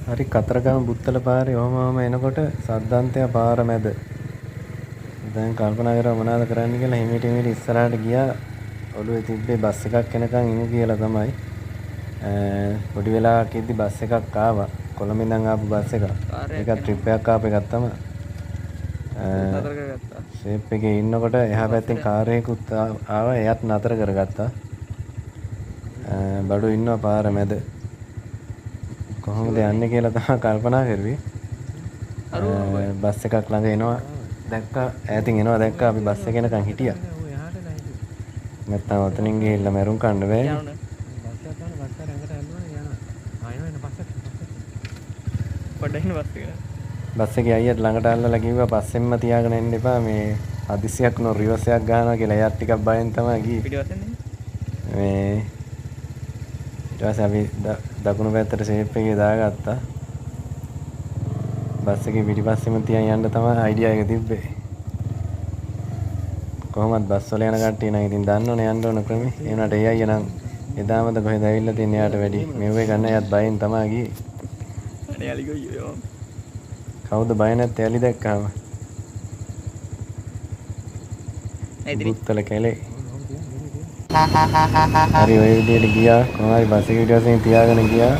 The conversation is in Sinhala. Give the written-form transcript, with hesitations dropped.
හරි කතරගම බුත්තල පාරේ ඔහම එනකොට සද්දන්තය පාර මැද. දැන් කල්පනා කරා මොනවද කරන්න කියලා හිමිට ඉස්සරහට ගියා. ඔළුවේ තිබ්බේ බස් එකක් එනකන් ඉමු කියලා තමයි. පොඩි වෙලාවක් ඉද්දි බස් එකක් ආවා. කොළඹ ඉඳන් ආපු බස් එකක්. ඒක ට්‍රිප් එකක් ආපු එකක් තමයි. ෂේප් එකේ ඉන්නකොට එහා පැත්තෙන් කාර් එකකුත් ආවා. එයත් නතර කරගත්තා. බඩු ඉන්නවා පාර මැද. කොහොමද යන්නේ කියලා තමයි කල්පනා කරුවේ. බස් එකක් ළඟ එනවා දැක්කා. ඈතින් එනවා දැක්කා. අපි බස් එක එනකන් හිටියා. නැත්තම් ඔතනින් ගිහිල්ලා මැරුම් කන්න බෑ. බස් එකේ අයියට ළඟට අල්ලලා කිව්වා පස්සෙන්ම තියාගෙන එන්න එපා. මේ හදිසියක් නෝ රිවර්ස් එකක් ගන්නවා කියලා. එයාත් ටිකක් බයෙන් තමයි ගියේ. මේ ඊට පස්සේ අපි දකුණු පැත්තට ෂේප් එකේ දාගත්තා. බස් එකේ පිටිපස්සෙම තියන් යන්න තමයි අයිඩියා එක තිබ්බේ. කොහොමද බස් වල යන කට්ටිය නම් ඉතින් දන්නවනේ යන්න ඕන ක්‍රමේ. ඒ වුණාට ඒ අයියා නම් එදාමද කොහෙද ඇවිල්ලා තින්නේ යාට වැඩි. මෙව්වේ ගන්න යත් බයෙන් තමයි ගියේ. අනේ අලි ගොයියෝ. කවුද බය නැත්තේ ඇලි දැක්කම? බුත්තල කැලේ. හරි ඔය විදියට ගියා. කොහොම හරි බස් එකේ ඊට පස්සේ තියාගෙන ගියා.